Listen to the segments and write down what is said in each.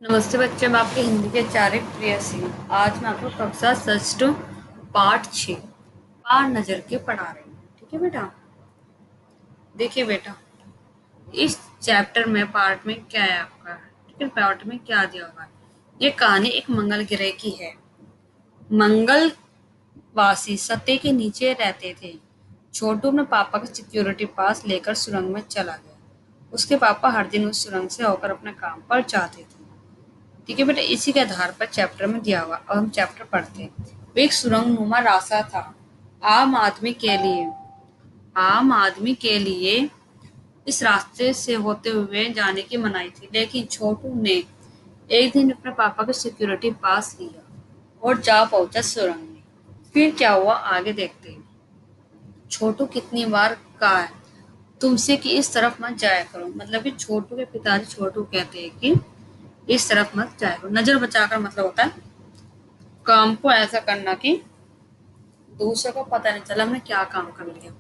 नमस्ते बच्चे, मैं आपके हिंदी के आचार्य प्रेयसी। आज मैं आपको कक्षा षष्ठ पाठ 6 पार नजर के पढ़ा रही हूँ। ठीक है बेटा। देखिए बेटा, इस चैप्टर में पार्ट में क्या है आपका। ठीक है, पार्ट में क्या दिया होगा। ये कहानी एक मंगल ग्रह की है। मंगल वासी सत्य के नीचे रहते थे। छोटू अपने पापा का सिक्योरिटी पास लेकर सुरंग में चला गया। उसके पापा हर दिन उस सुरंग से होकर अपने काम पर जाते थे। ठीक है बेटा, इसी के आधार पर चैप्टर में दिया हुआ। अब हम चैप्टर पढ़ते हैं। वो एक सुरंग नुमा रास्ता था। आम आदमी के लिए आम आदमी के लिए इस रास्ते से होते हुए जाने की मनाही थी, लेकिन छोटू ने एक दिन अपने पापा का सिक्योरिटी पास लिया और जा पहुंचा सुरंग में। फिर क्या हुआ आगे देखते हैं। छोटू कितनी बार कहा है तुमसे कि इस तरफ मत जाया करो। मतलब कि छोटू के पिताजी छोटू कहते हैं कि इस तरफ मत जाया करो। नजर बचाकर मतलब होता है काम को ऐसा करना कि दूसरे को पता नहीं चला हमने क्या काम कर लिया।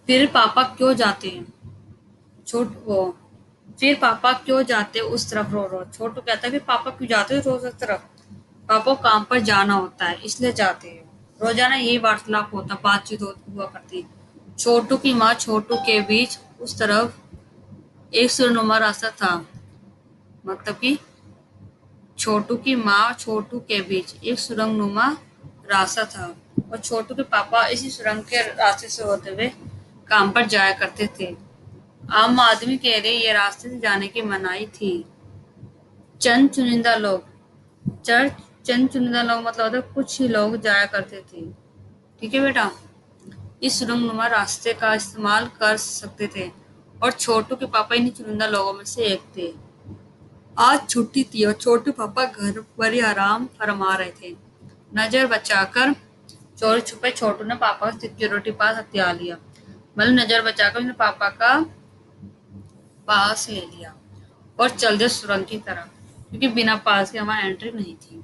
फिर पापा क्यों जाते हैं छोट वो फिर पापा क्यों जाते उस तरफ रो रो। छोटू कहता है कि पापा क्यों जाते हो रोज उस तरफ। पापा को काम पर जाना होता है इसलिए जाते हैं। रोजाना यही वार्तालाप होता बातचीत हुआ करती। छोटू की माँ छोटू के बीच उस तरफ एक सुरनुमा रास्ता था। मतलब कि छोटू की माँ छोटू के बीच एक सुरंगनुमा रास्ता था और छोटू के पापा इसी सुरंग के रास्ते से होते हुए काम पर जाया करते थे। आम आदमी के लिए ये रास्ते से जाने की मनाही थी। चंद चुनिंदा लोग चर्च चंद चुनिंदा लोग मतलब होता है कुछ ही लोग जाया करते थे। ठीक है बेटा, इस सुरंगनुमा रास्ते का इस्तेमाल कर सकते थे और छोटू के पापा इन्हीं चुनिंदा लोगों में से एक थे। आज छुट्टी थी और छोटू पापा घर पर ही आराम फरमा रहे थे। नजर बचाकर चोरी छुपे छोटू ने पापा का सिक्योरिटी पास हथिया लिया। मतलब नजर बचाकर उसने पापा का पास ले लिया और चल दिया सुरंग की तरफ, क्योंकि बिना पास के वहां एंट्री नहीं थी।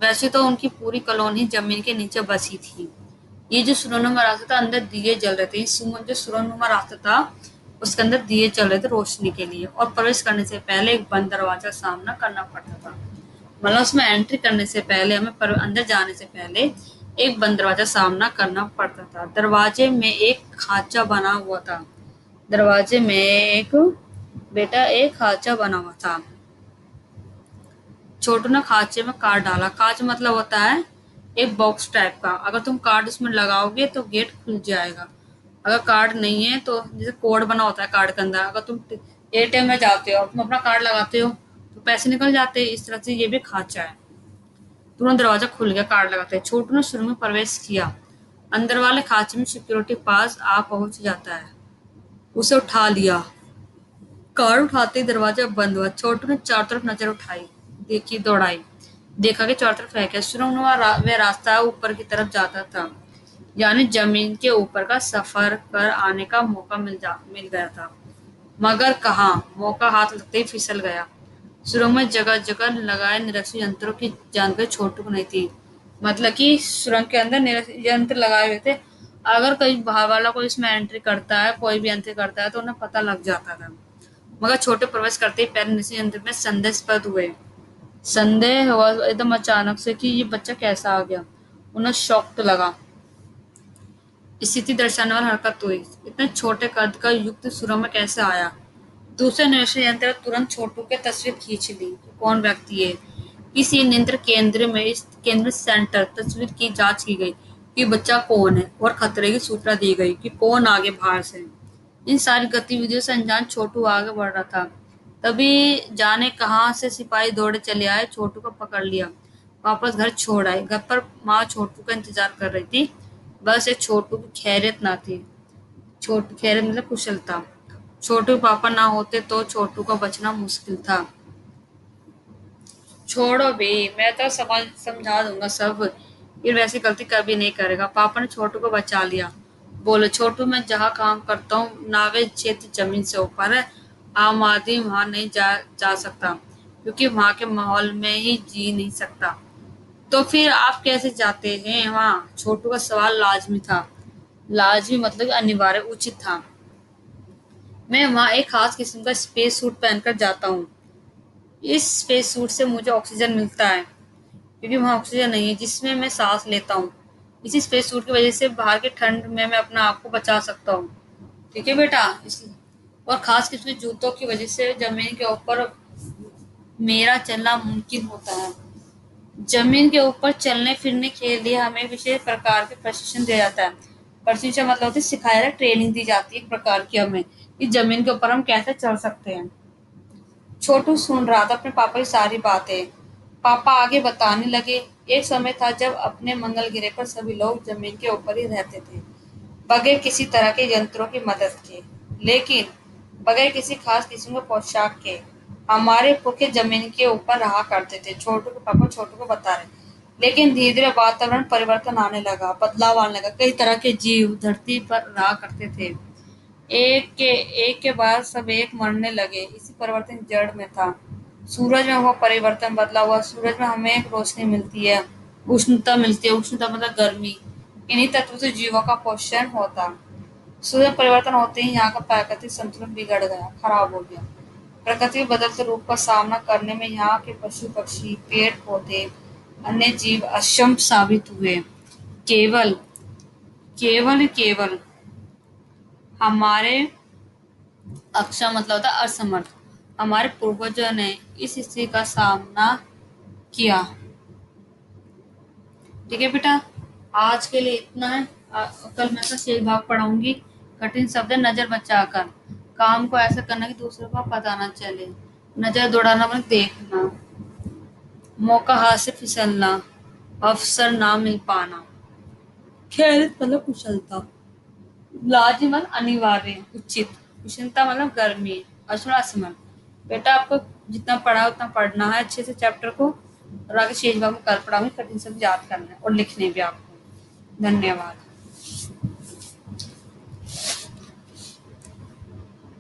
वैसे तो उनकी पूरी कॉलोनी जमीन के नीचे बसी थी। ये जो सुरंगनुमा रास्ता था अंदर दिए जल रहे थे। जो सुरंगनुमा रास्ता था उसके अंदर दिए चल रहे थे रोशनी के लिए, और प्रवेश करने से पहले एक बंद दरवाजा का सामना करना पड़ता था। मतलब उसमें एंट्री करने से पहले अंदर जाने से पहले एक बंद दरवाजा सामना करना पड़ता था। दरवाजे में एक खांचा बना हुआ था। दरवाजे में एक खांचा बना हुआ था। छोटू ने खांचे में कार्ड डाला। कांच मतलब होता है एक बॉक्स टाइप का। अगर तुम कार्ड उसमें लगाओगे तो गेट खुल जाएगा। अगर कार्ड नहीं है तो जैसे कोड बना होता है कार्ड के अंदर, अगर तुम एटीएम में जाते हो तुम अपना कार्ड लगाते हो तो पैसे निकल जाते हैं। इस तरह से ये भी खांचा है। तुरंत दरवाजा खुल गया कार्ड लगाते ही। छोटू ने शुरू में प्रवेश किया। अंदर वाले खांचे में सिक्योरिटी पास आ पहुंच जाता है। उसे उठा लिया। कार उठाते ही दरवाजा बंद हुआ। छोटू ने चारों तरफ नजर उठाई, देखी, दौड़ाई। देखा कि चारों तरफ है क्या। सुरंगनुमा वह रास्ता ऊपर की तरफ जाता था, यानी जमीन के ऊपर का सफर कर आने का मौका मिल गया था। मगर कहाँ, मौका हाथ लगते ही फिसल गया। सुरंग में जगह जगह लगाए निरीक्षण यंत्रों की जानकारी छोटू को नहीं थी। मतलब कि सुरंग के अंदर निरीक्षण यंत्र लगाए हुए थे। अगर कोई बाहर वाला कोई इसमें एंट्री करता है, कोई भी एंट्री करता है तो उन्हें पता लग जाता था। मगर छोटे प्रवेश करते ही पैर निरीक्षण यंत्र में संदेहस्पद हुए। संदेह हुआ एकदम अचानक से कि ये बच्चा कैसा आ गया। उन्हें शौक तो लगा। स्थिति दर्शाने वाली हरकत हुई। इतने छोटे कद का युक्त सुरंग में कैसे आया। दूसरे निरीक्षण यंत्र ने तुरंत छोटू की तस्वीर खींच ली कि कौन व्यक्ति है। इसी यंत्र केंद्र में इस केंद्र सेंटर तस्वीर की जांच की गई कि बच्चा कौन है और खतरे की सूचना दी गई कि कौन आगे बाहर से। इन सारी गतिविधियों से अनजान छोटू आगे बढ़ रहा था। तभी जाने कहाँ से सिपाही दौड़े चले आए, छोटू को पकड़ लिया, वापस घर छोड़ आए। घर पर माँ छोटू का इंतजार कर रही थी। बस एक छोटू की खैरियत ना थी। छोटू खैरियत मतलब कुशलता। छोटू के पापा ना होते तो छोटू का बचना मुश्किल था। छोड़ो भी, मैं तो समझा दूंगा सब। ये वैसी गलती कभी नहीं करेगा। पापा ने छोटू को बचा लिया। बोले, छोटू मैं जहाँ काम करता हूँ नावे क्षेत्र जमीन से ऊपर है। आम आदमी वहां नहीं जा सकता, क्योंकि वहां के माहौल में ही जी नहीं सकता। तो फिर आप कैसे जाते हैं वहाँ। छोटू का सवाल लाजमी था। लाजमी मतलब अनिवार्य, उचित था। मैं वहाँ एक खास किस्म का स्पेस सूट पहनकर जाता हूँ। इस स्पेस सूट से मुझे ऑक्सीजन मिलता है क्योंकि वहाँ ऑक्सीजन नहीं है जिसमें मैं सांस लेता हूँ। इसी स्पेस सूट की वजह से बाहर की ठंड में मैं अपने आप को बचा सकता हूँ। ठीक है बेटा। इस और खास किस्म के जूतों की वजह से जमीन के ऊपर मेरा चलना मुमकिन होता है। जमीन के ऊपर चलने फिरने के लिए हमें विशेष प्रकार के प्रशिक्षण दिया जाता है। प्रशिक्षण मतलब होता है सिखाया जाता है, ट्रेनिंग दी जाती है एक प्रकार की हमें कि जमीन के ऊपर हम कैसे चल सकते हैं। छोटू सुन रहा था अपने पापा की सारी बातें। पापा आगे बताने लगे, एक समय था जब अपने मंगल ग्रह पर सभी लोग जमीन के ऊपर ही रहते थे, बगैर किसी तरह के यंत्रों की मदद के, लेकिन बगैर किसी खास किस्म के पोशाक के। हमारे पुरखे जमीन के ऊपर रहा करते थे। छोटू के पापा छोटू को बता रहे, लेकिन धीरे धीरे वातावरण परिवर्तन आने लगा, बदलाव आने लगा। कई तरह के जीव धरती पर रहा करते थे, एक के बाद सब एक मरने लगे। इसी परिवर्तन जड़ में था। सूरज में हुआ परिवर्तन बदला हुआ। सूरज में हमें एक रोशनी मिलती है, उष्णता मिलती है। उष्णता मतलब गर्मी। इन्हीं तत्वों से जीवों का पोषण होता। सूरज परिवर्तन होते ही यहाँ का प्राकृतिक संतुलन बिगड़ गया, खराब हो गया। प्रकृति के बदलते रूप का सामना करने में यहाँ के पशु पक्षी, पेड़ पौधे, अन्य जीव अक्षम साबित हुए। केवल केवल हमारे अक्षम मतलब होता है असमर्थ, हमारे पूर्वजों ने इस स्थिति का सामना किया। ठीक है बेटा, आज के लिए इतना है। कल मैं शेष भाग पढ़ाऊंगी। कठिन शब्द है नजर बचाकर। काम को ऐसा करना कि दूसरों को पता ना चले। नजर दौड़ाना मतलब देखना। मौका हाथ से फिसलना, अवसर ना मिल पाना। खैरियत मतलब कुशलता। लाजिमल अनिवार्य, उचित। कुशलता मतलब गर्मी, अश्म असमन। बेटा आपको जितना पढ़ा उतना पढ़ना है अच्छे से चैप्टर को, और आगे शेष भाग में कल पढ़ाऊंगी। कठिन शब्द याद करना है और लिखने भी आपको। धन्यवाद।